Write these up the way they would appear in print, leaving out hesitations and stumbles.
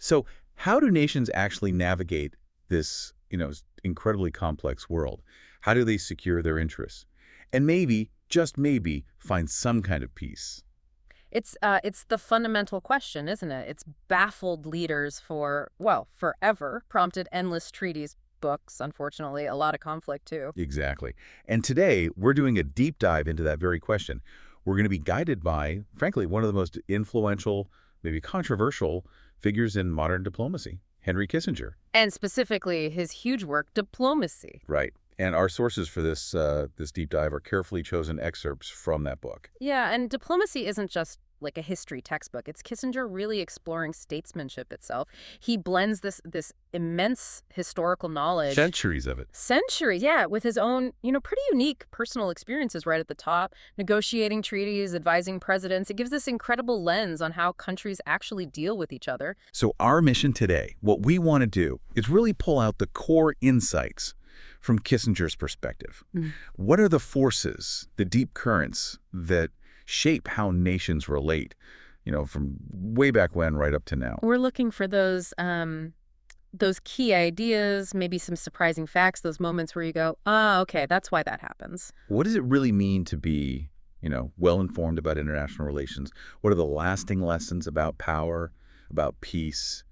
So how do nations actually navigate this, incredibly complex world? How do they secure their interests? And maybe, just maybe, find some kind of peace? It's the fundamental question, isn't it? It's baffled leaders for, well, forever, prompted endless treaties, books, unfortunately, a lot of conflict too. Exactly. And today, we're doing a deep dive into that very question. We're going to be guided by, frankly, one of the most influential, maybe controversial figures in modern diplomacy, Henry Kissinger. And specifically, his huge work, Diplomacy. Right. And our sources for this deep dive are carefully chosen excerpts from that book. Yeah, and Diplomacy isn't just like a history textbook. It's Kissinger really exploring statesmanship itself. He blends this immense historical knowledge. Centuries of it. Centuries, yeah, with his own, pretty unique personal experiences right at the top, negotiating treaties, advising presidents. It gives this incredible lens on how countries actually deal with each other. So our mission today, what we want to do, is really pull out the core insights from Kissinger's perspective. What are the forces, the deep currents that shape how nations relate, from way back when right up to now? We're looking for those key ideas, maybe some surprising facts, those moments where you go, okay, that's why that happens. What does it really mean to be, well-informed about international relations? What are the lasting lessons about power, about peace?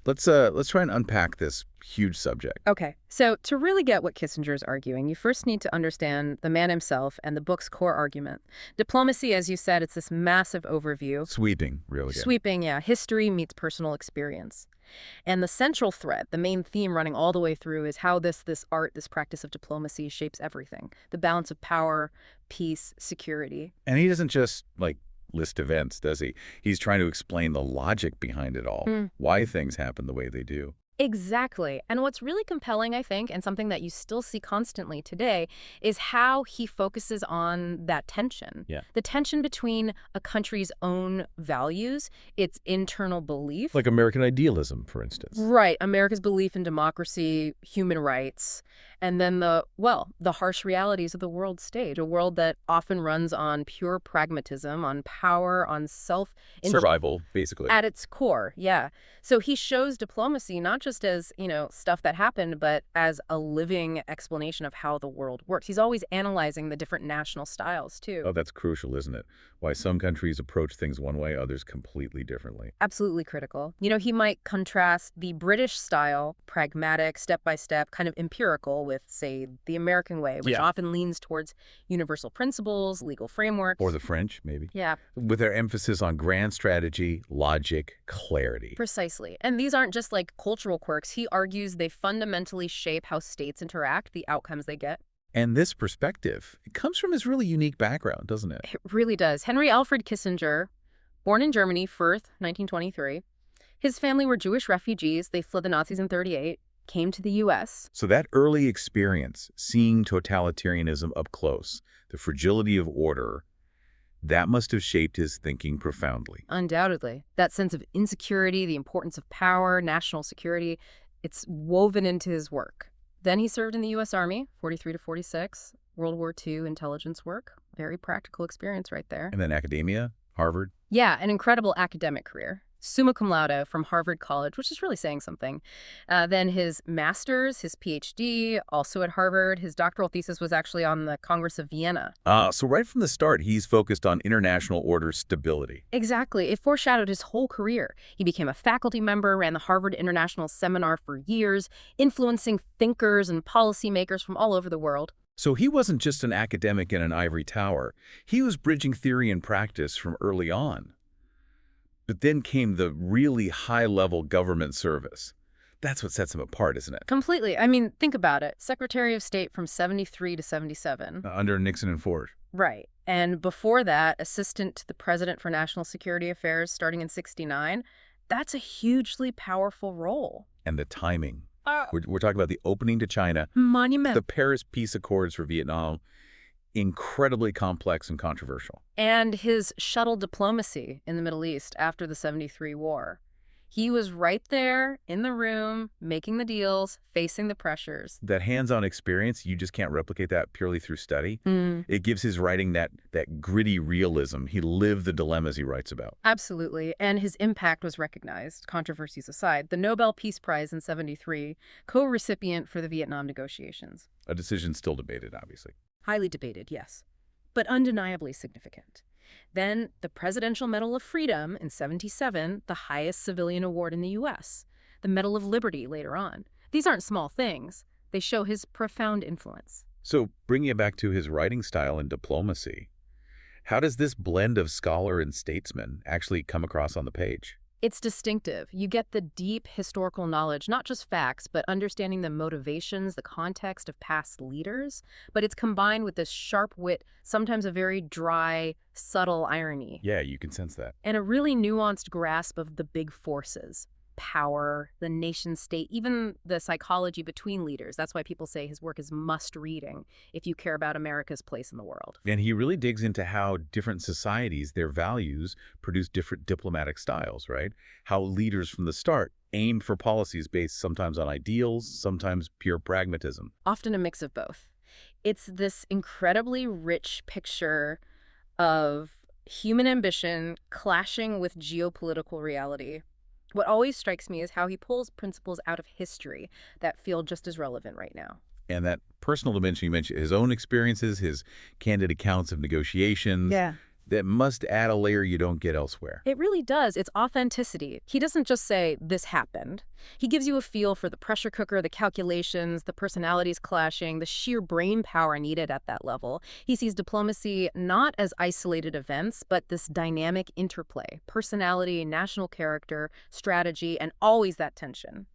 Let's try and unpack this huge subject. Okay, so to really get what Kissinger is arguing, you first need to understand the man himself and the book's core argument. Diplomacy, as you said, it's this massive overview. Sweeping, really. Sweeping, yeah. History meets personal experience. And the central thread, the main theme running all the way through is how this art, this practice of diplomacy shapes everything. The balance of power, peace, security. And he doesn't just, list events, does he? He's trying to explain the logic behind it all, why things happen the way they do. Exactly. And what's really compelling, I think, and something that you still see constantly today, is how he focuses on that tension. Yeah. The tension between a country's own values, its internal belief. Like American idealism, for instance. Right. America's belief in democracy, human rights, and then the harsh realities of the world stage, a world that often runs on pure pragmatism, on power, on Survival, basically. at its core, yeah. So he shows diplomacy not just as, stuff that happened, but as a living explanation of how the world works. He's always analyzing the different national styles, too. Oh, that's crucial, isn't it? Why some countries approach things one way, others completely differently. Absolutely critical. He might contrast the British style, pragmatic, step-by-step, kind of empirical, with, say, the American way, which often leans towards universal principles, legal frameworks. Or the French, maybe. Yeah. With their emphasis on grand strategy, logic, clarity. Precisely. And these aren't just like cultural quirks. He argues they fundamentally shape how states interact, the outcomes they get. And this perspective, it comes from his really unique background, doesn't it? It really does. Henry Alfred Kissinger, born in Germany, Fürth, 1923. His family were Jewish refugees. They fled the Nazis in 1938, came to the U.S. So that early experience, seeing totalitarianism up close, the fragility of order, that must have shaped his thinking profoundly. Undoubtedly. That sense of insecurity, the importance of power, national security, it's woven into his work. Then he served in the U.S. Army, 43 to 46, World War II intelligence work. Very practical experience right there. And then academia, Harvard. Yeah, an incredible academic career. Summa cum laude from Harvard College, which is really saying something. Then his master's, his PhD, also at Harvard. His doctoral thesis was actually on the Congress of Vienna. So right from the start, he's focused on international order stability. Exactly. It foreshadowed his whole career. He became a faculty member, ran the Harvard International Seminar for years, influencing thinkers and policymakers from all over the world. So he wasn't just an academic in an ivory tower. He was bridging theory and practice from early on. But then came the really high-level government service. That's what sets him apart, isn't it? Completely. I mean, think about it. Secretary of State from 73 to 77. Under Nixon and Ford. Right. And before that, assistant to the president for national security affairs starting in 69. That's a hugely powerful role. And the timing. We're talking about the opening to China. Monumental. The Paris Peace Accords for Vietnam. Incredibly complex and controversial. And his shuttle diplomacy in the Middle East after the 73 war. He was right there in the room, making the deals, facing the pressures. That hands-on experience, you just can't replicate that purely through study. It gives his writing that gritty realism. He lived the dilemmas he writes about. Absolutely. And his impact was recognized, controversies aside. The Nobel Peace Prize in '73, co-recipient for the Vietnam negotiations. A decision still debated, obviously. Highly debated, yes, but undeniably significant. Then the Presidential Medal of Freedom in '77, the highest civilian award in the U.S., the Medal of Liberty later on. These aren't small things. They show his profound influence. So, bringing it back to his writing style and diplomacy, how does this blend of scholar and statesman actually come across on the page? It's distinctive. You get the deep historical knowledge, not just facts, but understanding the motivations, the context of past leaders. But it's combined with this sharp wit, sometimes a very dry, subtle irony. Yeah, you can sense that. And a really nuanced grasp of the big forces. Power, the nation state, even the psychology between leaders. That's why people say his work is must-reading if you care about America's place in the world. And he really digs into how different societies, their values, produce different diplomatic styles, right? How leaders from the start aim for policies based sometimes on ideals, sometimes pure pragmatism. Often a mix of both. It's this incredibly rich picture of human ambition clashing with geopolitical reality. What always strikes me is how he pulls principles out of history that feel just as relevant right now. And that personal dimension you mentioned, his own experiences, his candid accounts of negotiations, that must add a layer you don't get elsewhere. It really does. It's authenticity. He doesn't just say, this happened. He gives you a feel for the pressure cooker, the calculations, the personalities clashing, the sheer brain power needed at that level. He sees diplomacy not as isolated events, but this dynamic interplay, personality, national character, strategy, and always that tension.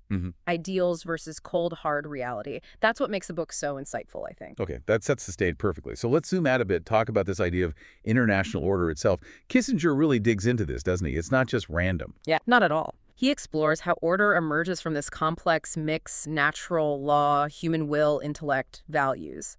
Ideals versus cold, hard reality. That's what makes the book so insightful, I think. Okay, that sets the stage perfectly. So let's zoom out a bit, talk about this idea of international order itself. Kissinger really digs into this, doesn't he? It's not just random. Yeah, not at all. He explores how order emerges from this complex mix, natural law, human will, intellect, values.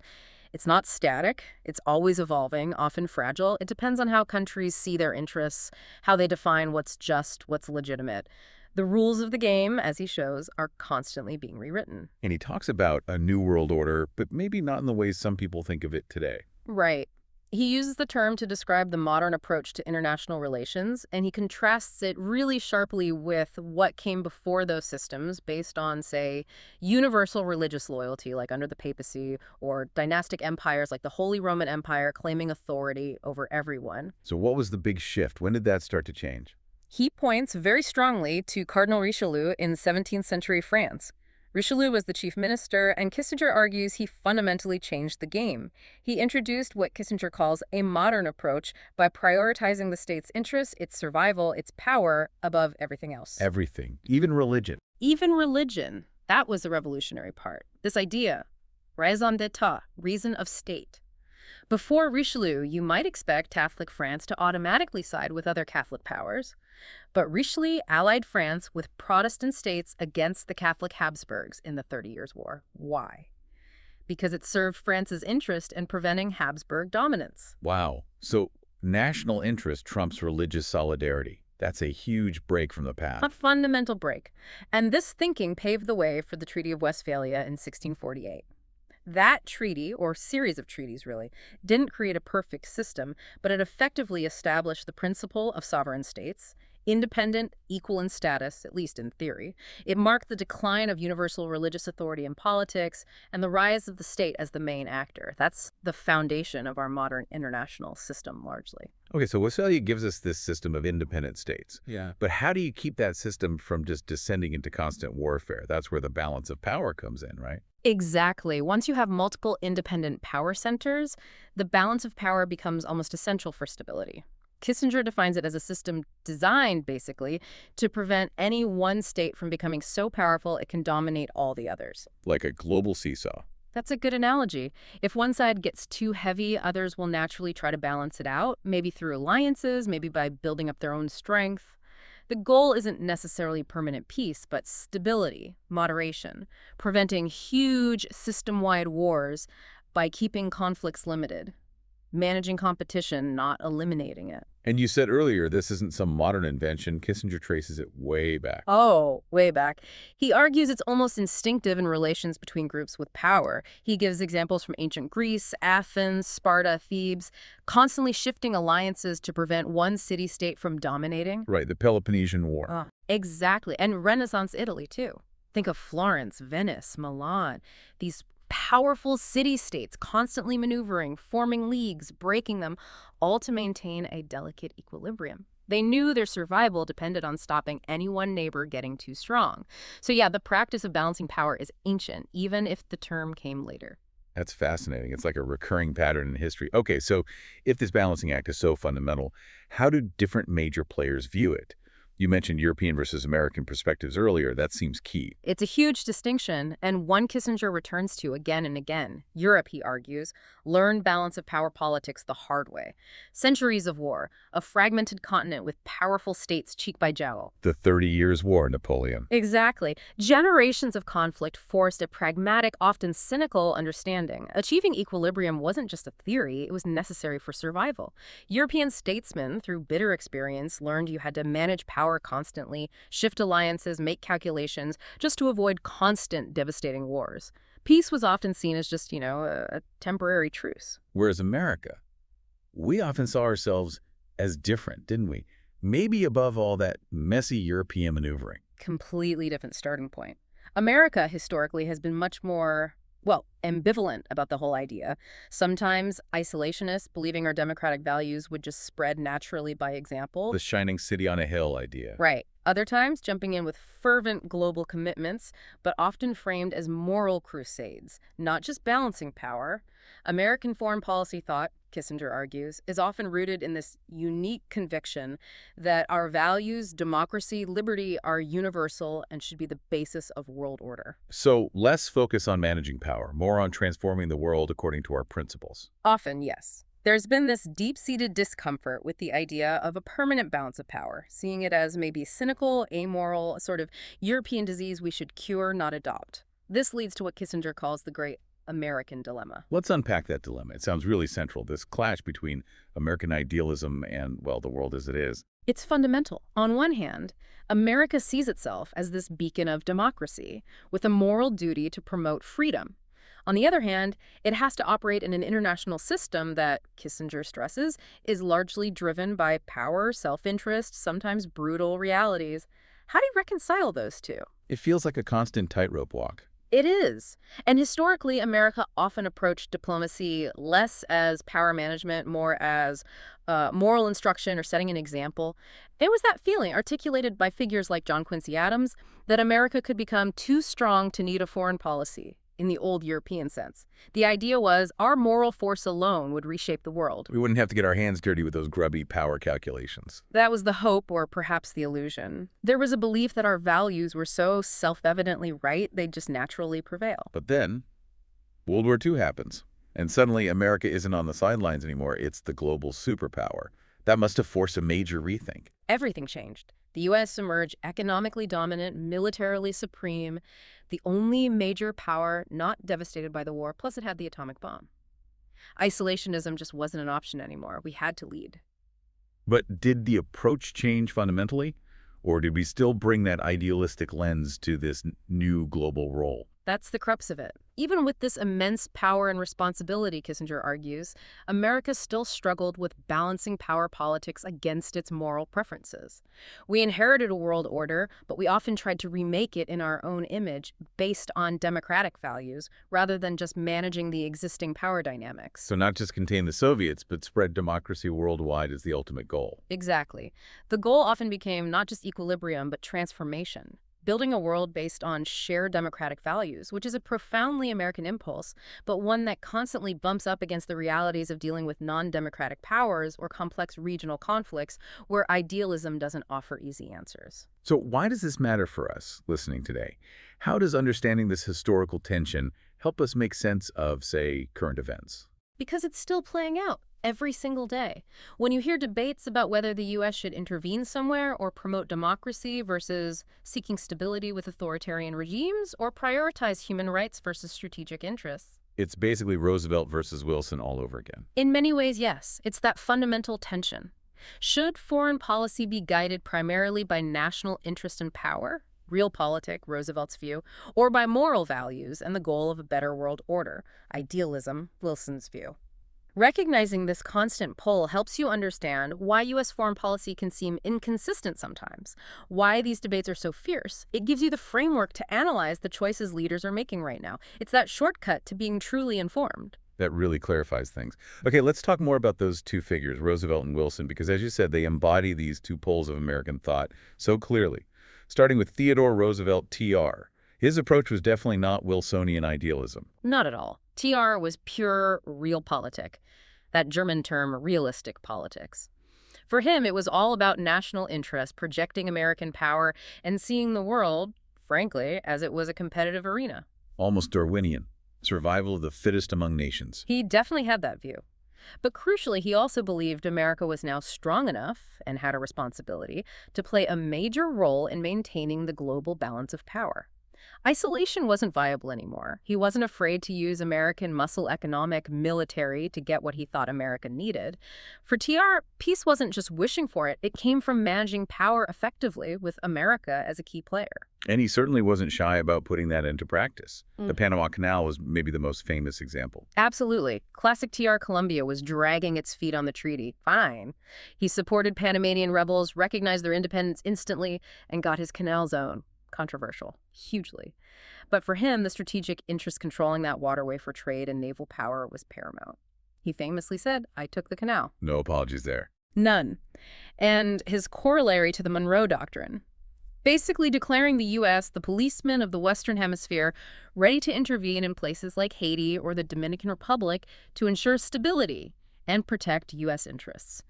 It's not static. It's always evolving, often fragile. It depends on how countries see their interests, how they define what's just, what's legitimate. The rules of the game, as he shows, are constantly being rewritten. And he talks about a new world order, but maybe not in the way some people think of it today. Right. He uses the term to describe the modern approach to international relations, and he contrasts it really sharply with what came before those systems based on, say, universal religious loyalty, like under the papacy, or dynastic empires like the Holy Roman Empire claiming authority over everyone. So what was the big shift? When did that start to change? He points very strongly to Cardinal Richelieu in 17th century France. Richelieu was the chief minister, and Kissinger argues he fundamentally changed the game. He introduced what Kissinger calls a modern approach by prioritizing the state's interests, its survival, its power above everything else. Everything, even religion. Even religion. That was the revolutionary part. This idea, raison d'etat, reason of state. Before Richelieu, you might expect Catholic France to automatically side with other Catholic powers. But Richelieu allied France with Protestant states against the Catholic Habsburgs in the 30 Years' War. Why? Because it served France's interest in preventing Habsburg dominance. Wow. So national interest trumps religious solidarity. That's a huge break from the path. A fundamental break. And this thinking paved the way for the Treaty of Westphalia in 1648. That treaty, or series of treaties really, didn't create a perfect system, but it effectively established the principle of sovereign states, independent, equal in status, at least in theory. It marked the decline of universal religious authority in politics and the rise of the state as the main actor. That's the foundation of our modern international system, largely. Okay, so Westphalia gives us this system of independent states. Yeah. But how do you keep that system from just descending into constant warfare? That's where the balance of power comes in, right? Exactly. Once you have multiple independent power centers, the balance of power becomes almost essential for stability. Kissinger defines it as a system designed, basically, to prevent any one state from becoming so powerful it can dominate all the others. Like a global seesaw. That's a good analogy. If one side gets too heavy, others will naturally try to balance it out, maybe through alliances, maybe by building up their own strength. The goal isn't necessarily permanent peace, but stability, moderation, preventing huge system-wide wars by keeping conflicts limited. managing competition, not eliminating it. And you said earlier this isn't some modern invention. Kissinger traces it way back. Oh, way back. He argues it's almost instinctive in relations between groups with power. He gives examples from ancient Greece, Athens, Sparta, Thebes, constantly shifting alliances to prevent one city-state from dominating. Right, the Peloponnesian War. Exactly. And Renaissance Italy, too. Think of Florence, Venice, Milan. These powerful city-states constantly maneuvering, forming leagues, breaking them, all to maintain a delicate equilibrium. They knew their survival depended on stopping any one neighbor getting too strong. So yeah, the practice of balancing power is ancient, even if the term came later. That's fascinating. It's like a recurring pattern in history. Okay, so if this balancing act is so fundamental, how do different major players view it? You mentioned European versus American perspectives earlier. That seems key. It's a huge distinction, and one Kissinger returns to again and again. Europe, he argues, learned balance of power politics the hard way. Centuries of war, a fragmented continent with powerful states cheek by jowl. The 30 Years' War, Napoleon. Exactly. Generations of conflict forced a pragmatic, often cynical understanding. Achieving equilibrium wasn't just a theory, it was necessary for survival. European statesmen, through bitter experience, learned you had to manage power constantly, shift alliances, make calculations, just to avoid constant devastating wars. Peace was often seen as just, a temporary truce. Whereas America, we often saw ourselves as different, didn't we? Maybe above all that messy European maneuvering. Completely different starting point. America, historically, has been much more, ambivalent about the whole idea. Sometimes isolationists, believing our democratic values would just spread naturally by example. The shining city on a hill idea. Right. Other times, jumping in with fervent global commitments, but often framed as moral crusades, not just balancing power. American foreign policy thought, Kissinger argues, is often rooted in this unique conviction that our values, democracy, liberty, are universal and should be the basis of world order. So less focus on managing power, more on transforming the world according to our principles. Often, yes. There's been this deep-seated discomfort with the idea of a permanent balance of power, seeing it as maybe cynical, amoral, a sort of European disease we should cure, not adopt. This leads to what Kissinger calls the great American dilemma. Let's unpack that dilemma. It sounds really central, this clash between American idealism and, the world as it is. It's fundamental. On one hand, America sees itself as this beacon of democracy, with a moral duty to promote freedom. On the other hand, it has to operate in an international system that, Kissinger stresses, is largely driven by power, self-interest, sometimes brutal realities. How do you reconcile those two? It feels like a constant tightrope walk. It is. And historically, America often approached diplomacy less as power management, more as moral instruction or setting an example. It was that feeling, articulated by figures like John Quincy Adams, that America could become too strong to need a foreign policy, in the old European sense. The idea was our moral force alone would reshape the world. We wouldn't have to get our hands dirty with those grubby power calculations. That was the hope, or perhaps the illusion. There was a belief that our values were so self-evidently right, they'd just naturally prevail. But then, World War II happens, and suddenly America isn't on the sidelines anymore. It's the global superpower. That must have forced a major rethink. Everything changed. The U.S. emerged economically dominant, militarily supreme, the only major power not devastated by the war, plus it had the atomic bomb. Isolationism just wasn't an option anymore. We had to lead. But did the approach change fundamentally? Or did we still bring that idealistic lens to this new global role? That's the crux of it. Even with this immense power and responsibility, Kissinger argues, America still struggled with balancing power politics against its moral preferences. We inherited a world order, but we often tried to remake it in our own image based on democratic values, rather than just managing the existing power dynamics. So not just contain the Soviets, but spread democracy worldwide is the ultimate goal. Exactly. The goal often became not just equilibrium, but transformation. Building a world based on shared democratic values, which is a profoundly American impulse, but one that constantly bumps up against the realities of dealing with non-democratic powers or complex regional conflicts where idealism doesn't offer easy answers. So why does this matter for us listening today? How does understanding this historical tension help us make sense of, say, current events? Because it's still playing out every single day. When you hear debates about whether the U.S. should intervene somewhere or promote democracy versus seeking stability with authoritarian regimes or prioritize human rights versus strategic interests, It's basically Roosevelt versus Wilson all over again. In many ways, yes. It's that fundamental tension. Should foreign policy be guided primarily by national interest and power, realpolitik, Roosevelt's view, or by moral values and the goal of a better world order, idealism, Wilson's view? Recognizing this constant pull helps you understand why U.S. foreign policy can seem inconsistent sometimes, why these debates are so fierce. It gives you the framework to analyze the choices leaders are making right now. It's that shortcut to being truly informed. That really clarifies things. Okay, let's talk more about those two figures, Roosevelt and Wilson, because as you said, they embody these two poles of American thought so clearly. Starting with Theodore Roosevelt, TR. His approach was definitely not Wilsonian idealism. Not at all. TR was pure realpolitik, that German term realistic politics. For him, it was all about national interest, projecting American power, and seeing the world, frankly, as it was a competitive arena. Almost Darwinian. Survival of the fittest among nations. He definitely had that view. But crucially, he also believed America was now strong enough, and had a responsibility, to play a major role in maintaining the global balance of power. Isolation wasn't viable anymore. He wasn't afraid to use American muscle economic military to get what he thought America needed. For TR, peace wasn't just wishing for it. It came from managing power effectively with America as a key player. And he certainly wasn't shy about putting that into practice. The Panama Canal was maybe the most famous example. Absolutely. Classic TR Colombia was dragging its feet on the treaty. Fine. He supported Panamanian rebels, recognized their independence instantly, and got his canal zone. Controversial. Hugely. But for him, the strategic interest controlling that waterway for trade and naval power was paramount. He famously said, "I took the canal." No apologies there. None. And his corollary to the Monroe Doctrine, basically declaring the U.S. the policeman of the Western Hemisphere, ready to intervene in places like Haiti or the Dominican Republic to ensure stability and protect U.S. interests.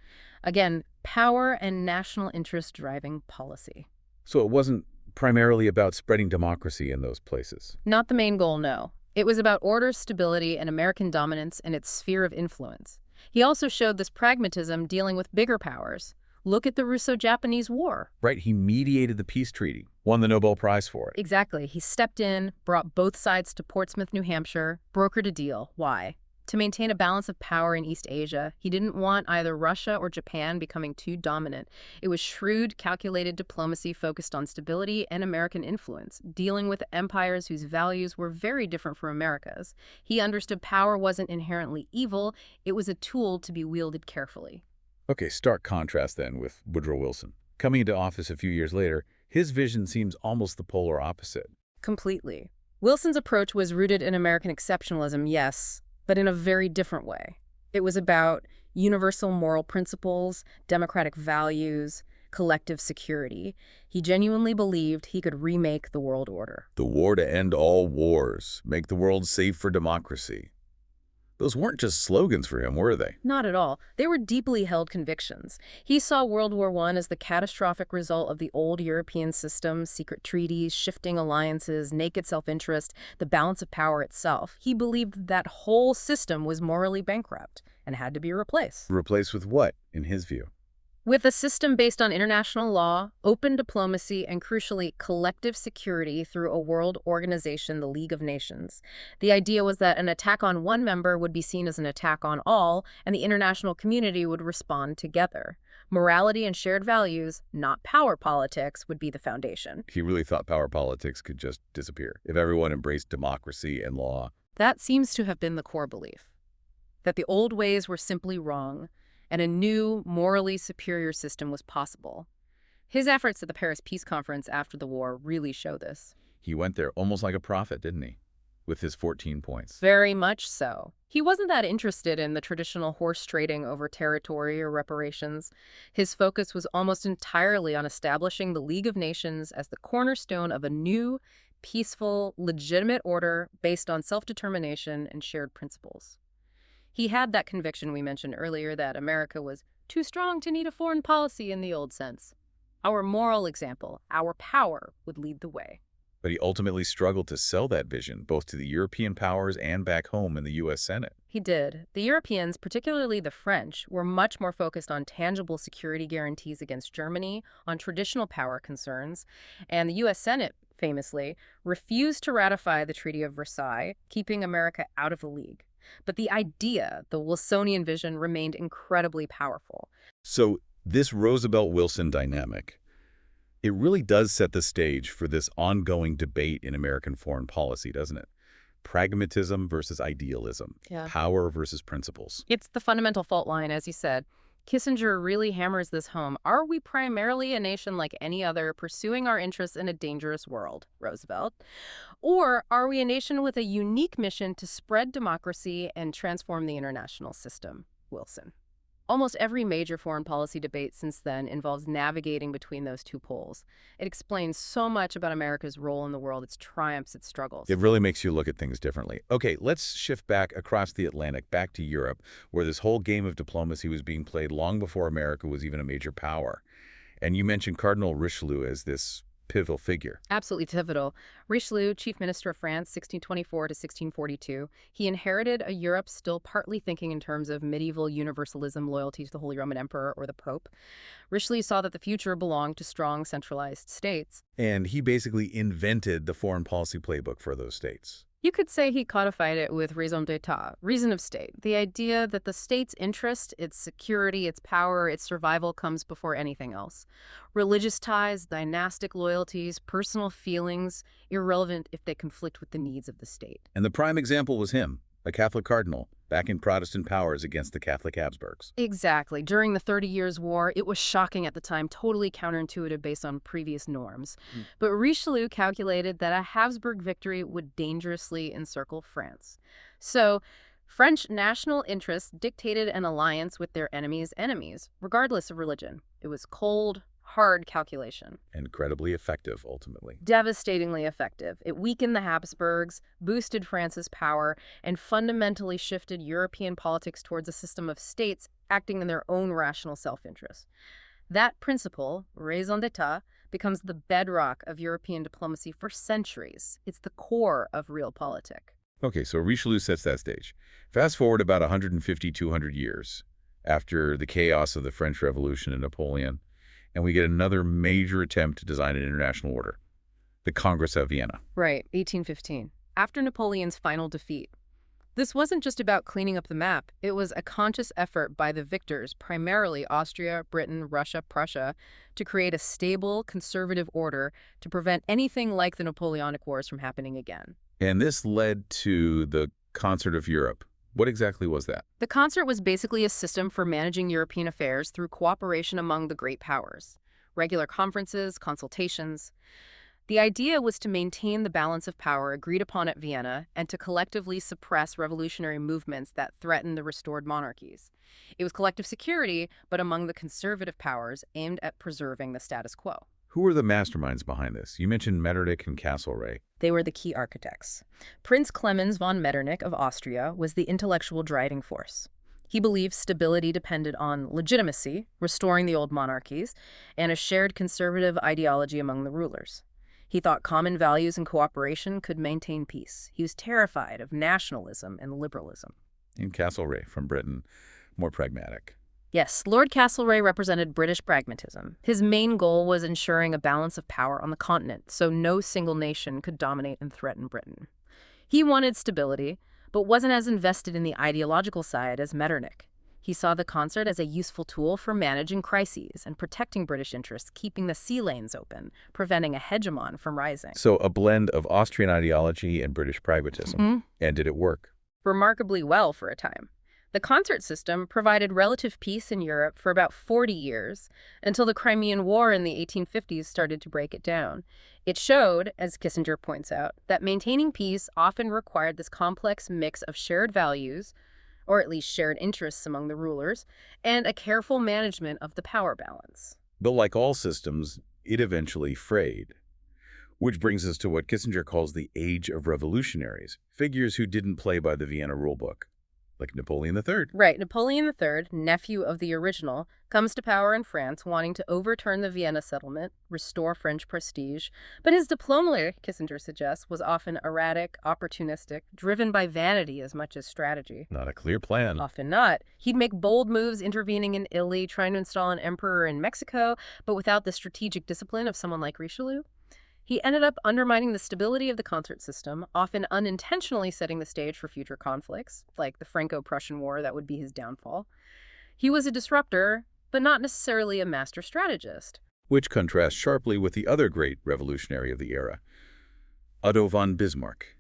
Again, power and national interest driving policy. So it wasn't primarily about spreading democracy in those places. Not the main goal, no. It was about order, stability, and American dominance in its sphere of influence. He also showed this pragmatism dealing with bigger powers. Look at the Russo-Japanese War. Right, he mediated the peace treaty, won the Nobel Prize for it. Exactly. He stepped in, brought both sides to Portsmouth, New Hampshire, brokered a deal. Why? To maintain a balance of power in East Asia. He didn't want either Russia or Japan becoming too dominant. It was shrewd, calculated diplomacy focused on stability and American influence, dealing with empires whose values were very different from America's. He understood power wasn't inherently evil. It was a tool to be wielded carefully. Okay, stark contrast then with Woodrow Wilson. Coming into office a few years later, his vision seems almost the polar opposite. Completely. Wilson's approach was rooted in American exceptionalism, yes, but in a very different way. It was about universal moral principles, democratic values, collective security. He genuinely believed he could remake the world order. The war to end all wars, make the world safe for democracy. Those weren't just slogans for him, were they? Not at all. They were deeply held convictions. He saw World War I as the catastrophic result of the old European system, secret treaties, shifting alliances, naked self-interest, the balance of power itself. He believed that whole system was morally bankrupt and had to be replaced. Replaced with what, in his view? With a system based on international law, open diplomacy, and crucially, collective security through a world organization, the League of Nations. The idea was that an attack on one member would be seen as an attack on all, and the international community would respond together. Morality and shared values, not power politics, would be the foundation. He really thought power politics could just disappear if everyone embraced democracy and law. That seems to have been the core belief, that the old ways were simply wrong, and a new, morally superior system was possible. His efforts at the Paris Peace Conference after the war really show this. He went there almost like a prophet, didn't he? With his 14 points. Very much so. He wasn't that interested in the traditional horse trading over territory or reparations. His focus was almost entirely on establishing the League of Nations as the cornerstone of a new, peaceful, legitimate order based on self-determination and shared principles. He had that conviction we mentioned earlier that America was too strong to need a foreign policy in the old sense. Our moral example, our power, would lead the way. But he ultimately struggled to sell that vision, both to the European powers and back home in the U.S. Senate. He did. The Europeans, particularly the French, were much more focused on tangible security guarantees against Germany, on traditional power concerns, and the U.S. Senate famously, refused to ratify the Treaty of Versailles, keeping America out of the League. But the idea, the Wilsonian vision, remained incredibly powerful. So this Roosevelt-Wilson dynamic, it really does set the stage for this ongoing debate in American foreign policy, doesn't it? Pragmatism versus idealism, Yeah. power versus principles. It's the fundamental fault line, as you said. Kissinger really hammers this home. Are we primarily a nation like any other, pursuing our interests in a dangerous world, Roosevelt? Or are we a nation with a unique mission to spread democracy and transform the international system, Wilson? Almost every major foreign policy debate since then involves navigating between those two poles. It explains so much about America's role in the world, its triumphs, its struggles. It really makes you look at things differently. Okay, let's shift back across the Atlantic, back to Europe, where this whole game of diplomacy was being played long before America was even a major power. And you mentioned Cardinal Richelieu as this pivotal figure. Absolutely pivotal. Richelieu, chief minister of France, 1624 to 1642, he inherited a Europe still partly thinking in terms of medieval universalism, loyalty to the Holy Roman Emperor or the Pope. Richelieu saw that the future belonged to strong, centralized states. And he basically invented the foreign policy playbook for those states. You could say he codified it with raison d'etat, reason of state, the idea that the state's interest, its security, its power, its survival comes before anything else. Religious ties, dynastic loyalties, personal feelings, irrelevant if they conflict with the needs of the state. And the prime example was him, a Catholic cardinal, backing Protestant powers against the Catholic Habsburgs. Exactly. During the 30 Years' War, it was shocking at the time, totally counterintuitive based on previous norms. But Richelieu calculated that a Habsburg victory would dangerously encircle France. So, French national interests dictated an alliance with their enemies' enemies, regardless of religion. It was cold, hard calculation. Incredibly effective, ultimately. Devastatingly effective. It weakened the Habsburgs, boosted France's power, and fundamentally shifted European politics towards a system of states acting in their own rational self-interest. That principle, raison d'etat, becomes the bedrock of European diplomacy for centuries. It's the core of realpolitik. Okay, so Richelieu sets that stage. Fast forward about 150, 200 years after the chaos of the French Revolution and Napoleon, and we get another major attempt to design an international order, the Congress of Vienna. Right, 1815. After Napoleon's final defeat. This wasn't just about cleaning up the map. It was a conscious effort by the victors, primarily Austria, Britain, Russia, Prussia, to create a stable, conservative order to prevent anything like the Napoleonic Wars from happening again. And this led to the Concert of Europe. What exactly was that? The concert was basically a system for managing European affairs through cooperation among the great powers. Regular conferences, consultations. The idea was to maintain the balance of power agreed upon at Vienna and to collectively suppress revolutionary movements that threatened the restored monarchies. It was collective security, but among the conservative powers aimed at preserving the status quo. Who were the masterminds behind this? You mentioned Metternich and Castlereagh. They were the key architects. Prince Clemens von Metternich of Austria was the intellectual driving force. He believed stability depended on legitimacy, restoring the old monarchies, and a shared conservative ideology among the rulers. He thought common values and cooperation could maintain peace. He was terrified of nationalism and liberalism. And Castlereagh from Britain, more pragmatic. Yes, Lord Castlereagh represented British pragmatism. His main goal was ensuring a balance of power on the continent, so no single nation could dominate and threaten Britain. He wanted stability, but wasn't as invested in the ideological side as Metternich. He saw the concert as a useful tool for managing crises and protecting British interests, keeping the sea lanes open, preventing a hegemon from rising. So a blend of Austrian ideology and British pragmatism. And did it work? Remarkably well for a time. The concert system provided relative peace in Europe for about 40 years, until the Crimean War in the 1850s started to break it down. It showed, as Kissinger points out, that maintaining peace often required this complex mix of shared values, or at least shared interests among the rulers, and a careful management of the power balance. But like all systems, it eventually frayed. Which brings us to what Kissinger calls the Age of Revolutionaries, figures who didn't play by the Vienna rulebook. Like Napoleon III. Right. Napoleon III, nephew of the original, comes to power in France wanting to overturn the Vienna settlement, restore French prestige. But his diplomacy, Kissinger suggests, was often erratic, opportunistic, driven by vanity as much as strategy. Not a clear plan. Often not. He'd make bold moves intervening in Italy, trying to install an emperor in Mexico, but without the strategic discipline of someone like Richelieu. He ended up undermining the stability of the concert system, often unintentionally setting the stage for future conflicts, like the Franco-Prussian War that would be his downfall. He was a disruptor, but not necessarily a master strategist. Which contrasts sharply with the other great revolutionary of the era, Otto von Bismarck,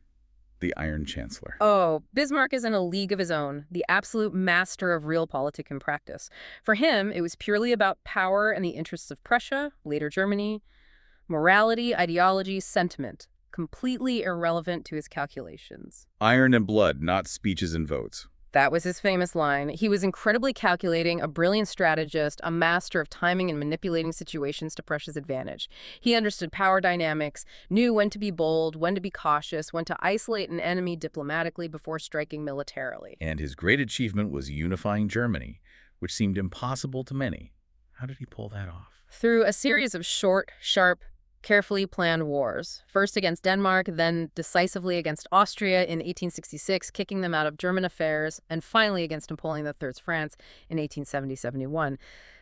the Iron Chancellor. Oh, Bismarck is in a league of his own, the absolute master of realpolitik in practice. For him, it was purely about power and the interests of Prussia, later Germany, morality, ideology, sentiment, completely irrelevant to his calculations. Iron and blood, not speeches and votes. That was his famous line. He was incredibly calculating, a brilliant strategist, a master of timing and manipulating situations to Prussia's advantage. He understood power dynamics, knew when to be bold, when to be cautious, when to isolate an enemy diplomatically before striking militarily. And his great achievement was unifying Germany, which seemed impossible to many. How did he pull that off? Through a series of short, sharp, carefully planned wars, first against Denmark, then decisively against Austria in 1866, kicking them out of German affairs, and finally against Napoleon III's France in 1870-71.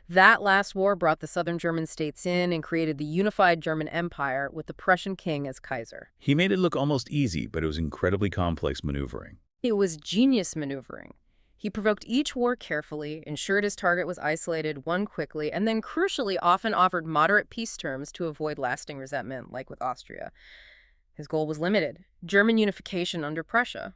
That last war brought the southern German states in and created the unified German Empire with the Prussian king as Kaiser. He made it look almost easy, but it was incredibly complex maneuvering. It was genius maneuvering. He provoked each war carefully, ensured his target was isolated, won quickly, and then crucially often offered moderate peace terms to avoid lasting resentment, like with Austria. His goal was limited: German unification under Prussia.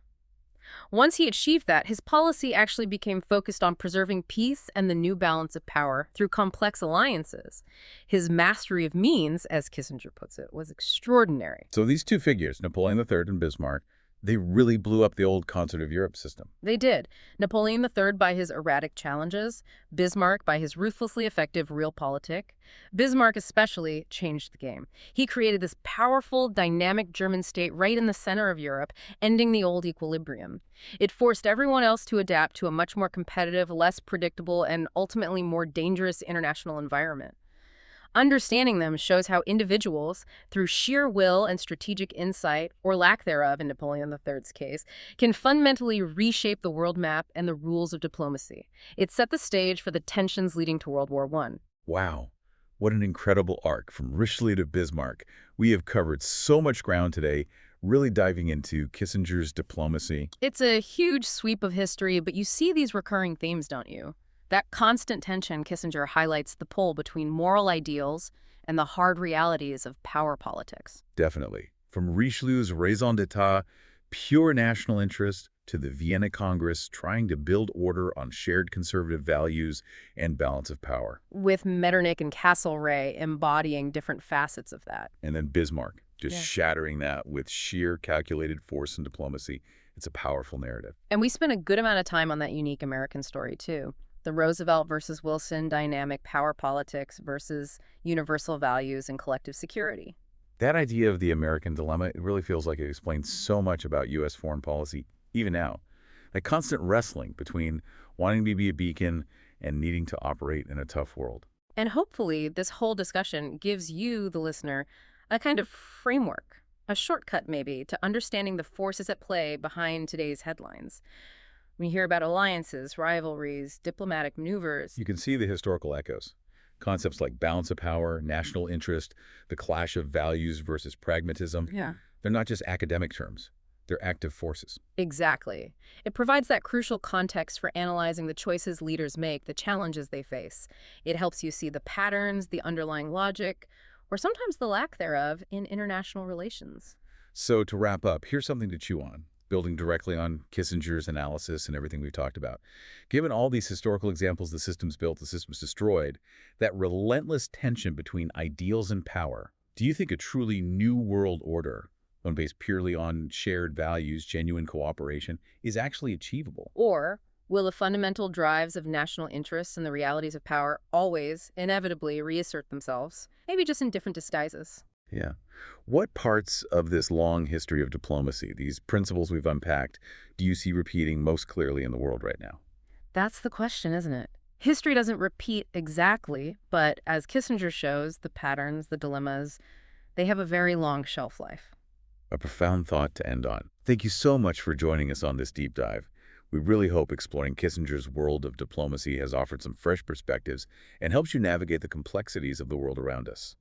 Once he achieved that, his policy actually became focused on preserving peace and the new balance of power through complex alliances. His mastery of means, as Kissinger puts it, was extraordinary. So these two figures, Napoleon III and Bismarck, they really blew up the old concert of Europe system. They did. Napoleon III by his erratic challenges, Bismarck by his ruthlessly effective realpolitik. Bismarck especially changed the game. He created this powerful, dynamic German state right in the center of Europe, ending the old equilibrium. It forced everyone else to adapt to a much more competitive, less predictable, and ultimately more dangerous international environment. Understanding them shows how individuals, through sheer will and strategic insight, or lack thereof in Napoleon III's case, can fundamentally reshape the world map and the rules of diplomacy. It set the stage for the tensions leading to World War I. Wow, what an incredible arc from Richelieu to Bismarck. We have covered so much ground today, really diving into Kissinger's diplomacy. It's a huge sweep of history, but you see these recurring themes, don't you? That constant tension Kissinger highlights the pull between moral ideals and the hard realities of power politics. Definitely. From Richelieu's raison d'etat, pure national interest, to the Vienna Congress trying to build order on shared conservative values and balance of power. With Metternich and Castlereagh embodying different facets of that. And then Bismarck, just shattering that with sheer calculated force and diplomacy. It's a powerful narrative. And we spent a good amount of time on that unique American story, too. The Roosevelt versus Wilson dynamic, power politics versus universal values and collective security. That idea of the American dilemma, it really feels like it explains so much about U.S. foreign policy, even now. That constant wrestling between wanting to be a beacon and needing to operate in a tough world. And hopefully this whole discussion gives you, the listener, a kind of framework, a shortcut maybe, to understanding the forces at play behind today's headlines. We hear about alliances, rivalries, diplomatic maneuvers. You can see the historical echoes. Concepts like balance of power, national interest, the clash of values versus pragmatism. Yeah. They're not just academic terms. They're active forces. Exactly. It provides that crucial context for analyzing the choices leaders make, the challenges they face. It helps you see the patterns, the underlying logic, or sometimes the lack thereof, in international relations. So to wrap up, here's something to chew on, building directly on Kissinger's analysis and everything we've talked about. Given all these historical examples, the system's built, the system's destroyed, that relentless tension between ideals and power, do you think a truly new world order, one based purely on shared values, genuine cooperation, is actually achievable? Or will the fundamental drives of national interests and the realities of power always, inevitably, reassert themselves, maybe just in different disguises? Yeah. What parts of this long history of diplomacy, these principles we've unpacked, do you see repeating most clearly in the world right now? That's the question, isn't it? History doesn't repeat exactly, but as Kissinger shows, the patterns, the dilemmas, they have a very long shelf life. A profound thought to end on. Thank you so much for joining us on this deep dive. We really hope exploring Kissinger's world of diplomacy has offered some fresh perspectives and helps you navigate the complexities of the world around us.